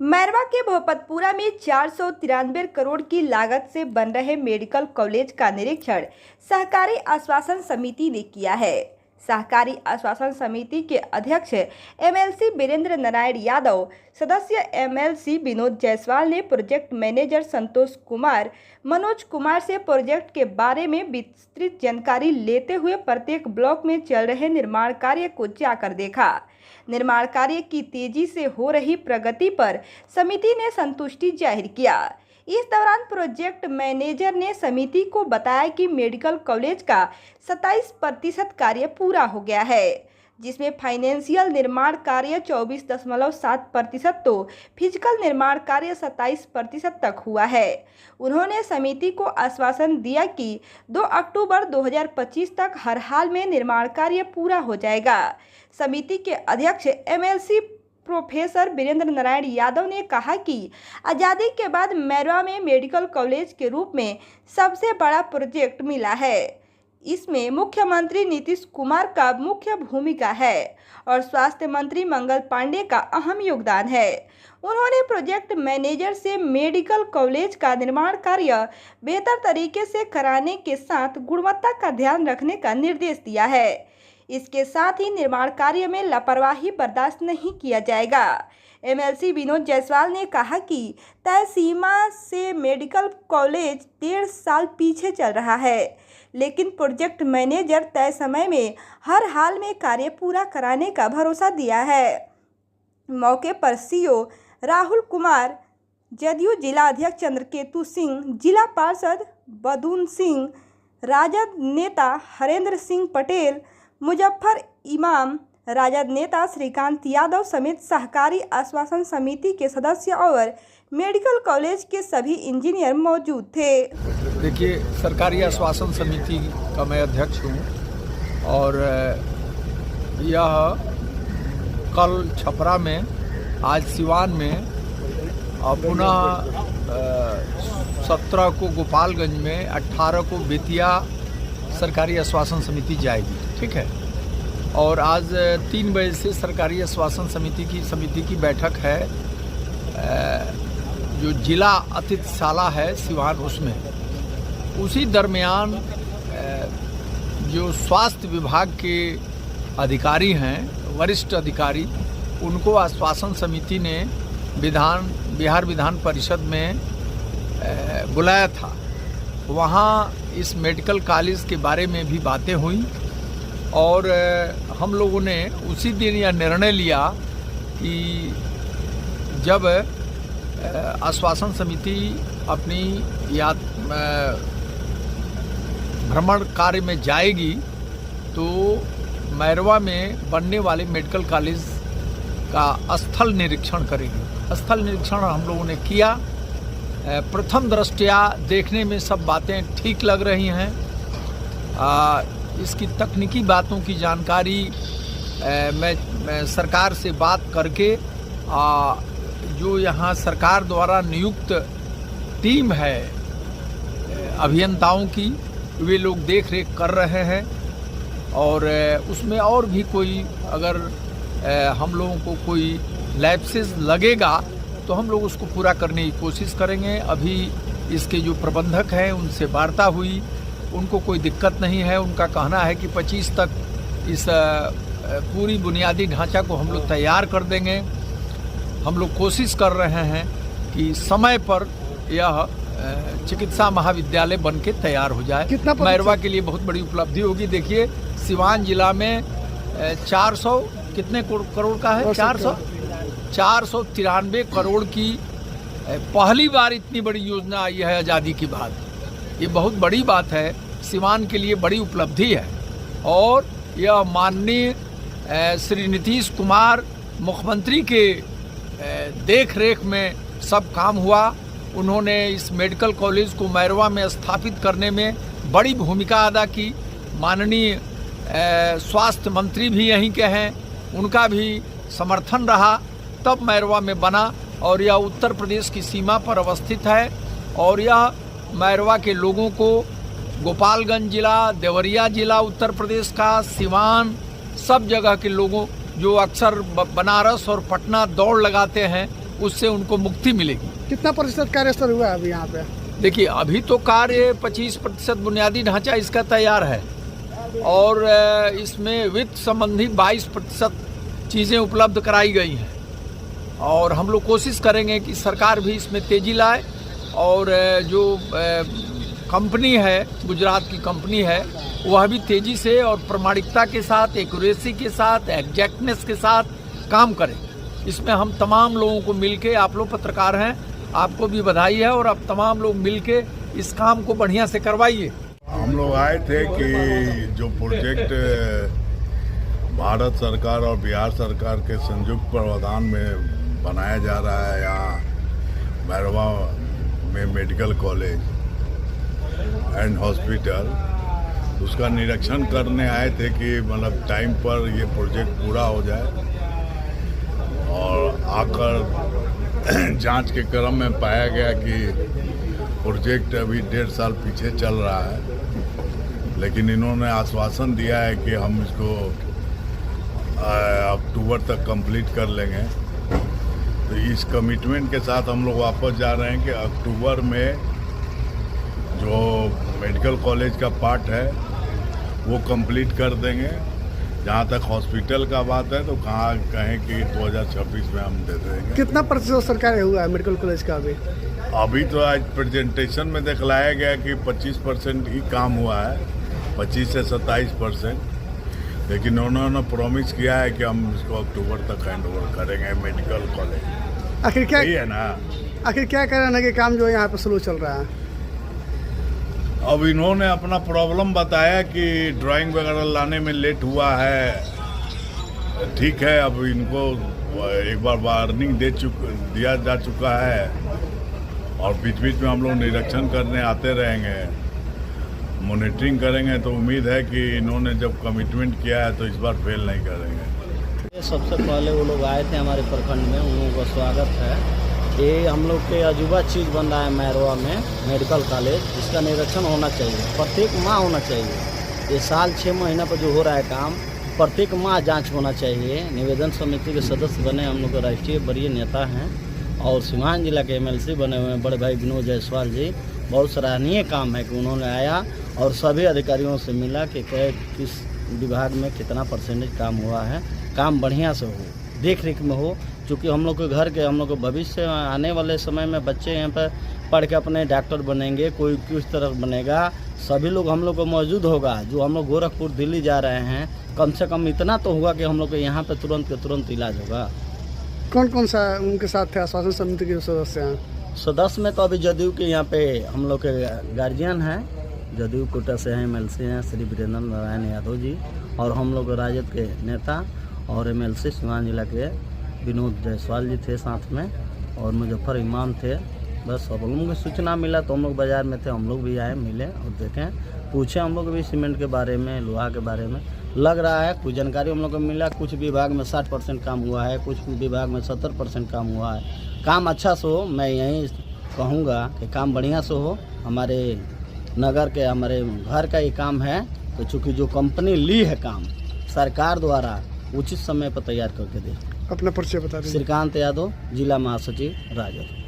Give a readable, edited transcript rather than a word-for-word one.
मैरवा के भोपतपुरा में 493 करोड़ की लागत से बन रहे मेडिकल कॉलेज का निरीक्षण सहकारी आश्वासन समिति ने किया है। सहकारी आश्वासन समिति के अध्यक्ष एमएलसी वीरेंद्र नारायण यादव, सदस्य एमएलसी विनोद जायसवाल ने प्रोजेक्ट मैनेजर संतोष कुमार मनोज कुमार से प्रोजेक्ट के बारे में विस्तृत जानकारी लेते हुए प्रत्येक ब्लॉक में चल रहे निर्माण कार्य को जाकर देखा। निर्माण कार्य की तेजी से हो रही प्रगति पर समिति ने संतुष्टि जाहिर किया। इस दौरान प्रोजेक्ट मैनेजर ने समिति को बताया कि मेडिकल कॉलेज का 27% कार्य पूरा हो गया है, जिसमें फाइनेंशियल निर्माण कार्य 24.7% तो फिजिकल निर्माण कार्य 27% तक हुआ है। उन्होंने समिति को आश्वासन दिया कि 2 अक्टूबर 2025 तक हर हाल में निर्माण कार्य पूरा हो जाएगा। समिति के अध्यक्ष एमएलसी प्रोफेसर वीरेंद्र नारायण यादव ने कहा कि आज़ादी के बाद मैरवा में मेडिकल कॉलेज के रूप में सबसे बड़ा प्रोजेक्ट मिला है। इसमें मुख्यमंत्री नीतीश कुमार का मुख्य भूमिका है और स्वास्थ्य मंत्री मंगल पांडे का अहम योगदान है। उन्होंने प्रोजेक्ट मैनेजर से मेडिकल कॉलेज का निर्माण कार्य बेहतर तरीके से कराने के साथ गुणवत्ता का ध्यान रखने का निर्देश दिया है। इसके साथ ही निर्माण कार्य में लापरवाही बर्दाश्त नहीं किया जाएगा। एमएलसी विनोद जायसवाल ने कहा कि तय सीमा से मेडिकल कॉलेज 1.5 साल पीछे चल रहा है, लेकिन प्रोजेक्ट मैनेजर तय समय में हर हाल में कार्य पूरा कराने का भरोसा दिया है। मौके पर सीओ राहुल कुमार, जदयू जिला अध्यक्ष चंद्रकेतु सिंह, जिला पार्षद बदून सिंह, राजद नेता हरेंद्र सिंह पटेल, मुजफ्फर इमाम, राजद नेता श्रीकांत यादव समेत सहकारी आश्वासन समिति के सदस्य और मेडिकल कॉलेज के सभी इंजीनियर मौजूद थे। देखिए, सरकारी आश्वासन समिति का मैं अध्यक्ष हूँ और यह कल छपरा में, आज सिवान में और पुनः 17 को गोपालगंज में, 18 को बेतिया सरकारी आश्वासन समिति जाएगी। ठीक है। और आज 3 बजे से सरकारी आश्वासन समिति की बैठक है, जो जिला अतिथिशाला है सिवान, उसमें उसी दरमियान जो स्वास्थ्य विभाग के अधिकारी हैं, वरिष्ठ अधिकारी, उनको आश्वासन समिति ने बिहार विधान परिषद में बुलाया था। वहाँ इस मेडिकल कॉलेज के बारे में भी बातें हुई और हम लोगों ने उसी दिन यह निर्णय लिया कि जब आश्वासन समिति अपनी भ्रमण कार्य में जाएगी तो मैरवा में बनने वाले मेडिकल कॉलेज का स्थल निरीक्षण करेगी। स्थल निरीक्षण हम लोगों ने किया। प्रथम दृष्टया देखने में सब बातें ठीक लग रही हैं। इसकी तकनीकी बातों की जानकारी मैं सरकार से बात करके जो यहाँ सरकार द्वारा नियुक्त टीम है अभियंताओं की, वे लोग देख रेख कर रहे हैं और उसमें और भी कोई अगर हम लोगों को कोई लैप्सेस लगेगा तो हम लोग उसको पूरा करने की कोशिश करेंगे। अभी इसके जो प्रबंधक हैं उनसे वार्ता हुई, उनको कोई दिक्कत नहीं है। उनका कहना है कि 25 तक इस पूरी बुनियादी ढांचा को हम लोग तैयार कर देंगे। हम लोग कोशिश कर रहे हैं कि समय पर यह चिकित्सा महाविद्यालय बन के तैयार हो जाए। मैरवा के लिए बहुत बड़ी उपलब्धि होगी। देखिए, सिवान जिला में 400 कितने करोड़ का है, 493 करोड़ की पहली बार इतनी बड़ी योजना आई है आज़ादी के बाद। ये बहुत बड़ी बात है, सिवान के लिए बड़ी उपलब्धि है। और यह माननीय श्री नीतीश कुमार मुख्यमंत्री के देख रेख में सब काम हुआ। उन्होंने इस मेडिकल कॉलेज को मैरवा में स्थापित करने में बड़ी भूमिका अदा की। माननीय स्वास्थ्य मंत्री भी यहीं के हैं, उनका भी समर्थन रहा, तब मैरवा में बना। और यह उत्तर प्रदेश की सीमा पर अवस्थित है और यह मैरवा के लोगों को गोपालगंज जिला, देवरिया जिला उत्तर प्रदेश का, सिवान, सब जगह के लोगों जो अक्सर बनारस और पटना दौड़ लगाते हैं, उससे उनको मुक्ति मिलेगी। कितना प्रतिशत कार्य स्तर हुआ है अभी यहाँ पे? देखिए, अभी तो कार्य 25% बुनियादी ढांचा इसका तैयार है और इसमें वित्त संबंधी 22% चीज़ें उपलब्ध कराई गई हैं और हम लोग कोशिश करेंगे कि सरकार भी इसमें तेज़ी लाए और जो कंपनी है, गुजरात की कंपनी है, वह भी तेज़ी से और प्रामाणिकता के साथ, एक्यूरेसी के साथ, एग्जैक्टनेस के साथ काम करे। इसमें हम तमाम लोगों को मिलके, आप लोग पत्रकार हैं, आपको भी बधाई है और आप तमाम लोग मिलके इस काम को बढ़िया से करवाइए। हम लोग आए थे कि जो प्रोजेक्ट भारत सरकार और बिहार सरकार के संयुक्त प्रावधान में बनाया जा रहा है यहाँ मैरवा में मेडिकल कॉलेज एंड हॉस्पिटल, उसका निरीक्षण करने आए थे कि मतलब टाइम पर ये प्रोजेक्ट पूरा हो जाए और आकर जांच के क्रम में पाया गया कि प्रोजेक्ट अभी 1.5 साल पीछे चल रहा है, लेकिन इन्होंने आश्वासन दिया है कि हम इसको अक्टूबर तक कंप्लीट कर लेंगे। तो इस कमिटमेंट के साथ हम लोग वापस जा रहे हैं कि अक्टूबर में जो मेडिकल कॉलेज का पार्ट है वो कंप्लीट कर देंगे। जहाँ तक हॉस्पिटल का बात है तो कहें कि 2026 में हम दे देंगे। कितना प्रतिशत सरकार हुआ है मेडिकल कॉलेज का अभी? अभी तो आज प्रेजेंटेशन में दिखलाया गया कि 25% ही काम हुआ है, 25 से 27%, लेकिन उन्होंने प्रॉमिस किया है कि हम इसको अक्टूबर तक हैंड ओवर करेंगे मेडिकल कॉलेज। आखिर क्या है ना? आखिर क्या कारण है कि काम जो यहाँ पे स्लो चल रहा है? अब इन्होंने अपना प्रॉब्लम बताया कि ड्राइंग वगैरह लाने में लेट हुआ है। ठीक है, अब इनको एक बार वार्निंग दिया जा चुका है और बीच बीच में हम लोग निरीक्षण करने आते रहेंगे, मॉनिटरिंग करेंगे। तो उम्मीद है कि इन्होंने जब कमिटमेंट किया है तो इस बार फेल नहीं करेंगे। सबसे पहले वो लोग आए थे हमारे प्रखंड में, उन लोगों का स्वागत है। ये हम लोग के अजूबा चीज़ बन रहा है मैरवा में मेडिकल कॉलेज, इसका निरीक्षण होना चाहिए, प्रत्येक माह होना चाहिए। ये साल 6 महीना पर जो हो रहा है काम, प्रत्येक माह जांच होना चाहिए। निवेदन समिति के सदस्य बने हम लोग के राष्ट्रीय वरीय नेता हैं और सीवान जिला के MLC बने हुए हैं बड़े भाई विनोद जायसवाल जी। बहुत सराहनीय काम है कि उन्होंने आया और सभी अधिकारियों से मिला कि किस विभाग में कितना परसेंटेज काम हुआ है, काम बढ़िया से हो, देख रेख में हो। चूँकि हम लोग के घर के, हम लोग के भविष्य आने वाले समय में बच्चे यहाँ पर पढ़ के अपने डॉक्टर बनेंगे, कोई किस तरह बनेगा, सभी लोग हम लोग को मौजूद होगा। जो हम लोग गोरखपुर दिल्ली जा रहे हैं, कम से कम इतना तो होगा कि हम लोग के यहाँ पे तुरंत के तुरंत इलाज होगा। कौन कौन सा उनके साथ थे आश्वासन समिति के सदस्य हैं? सदस्य में तो अभी जदयू के यहाँ पे हम लोग के गार्जियन हैं, जदयू कोटा से हैं, MLC हैं श्री वीरेंद्र नारायण यादव जी, और हम लोग राजद के नेता और MLC सीवान जिला के विनोद जायसवाल जी थे साथ में, और मुजफ्फर इमाम थे। बस अब हम लोग को सूचना मिला तो हम लोग बाज़ार में थे, हम लोग भी आए, मिले और देखें, पूछे हम लोग भी सीमेंट के बारे में, लोहा के बारे में। लग रहा है कुछ जानकारी हम लोग को मिला, कुछ विभाग में 60% काम हुआ है, कुछ विभाग में 70% काम हुआ है। काम अच्छा से हो, मैं यही कहूँगा कि काम बढ़िया से हो। हमारे नगर के, हमारे घर का ये काम है, तो चूँकि जो कंपनी ली है काम सरकार द्वारा, उचित समय पर तैयार करके दे। अपना परिचय बता दीजिए। श्रीकांत यादव, जिला महासचिव राजद।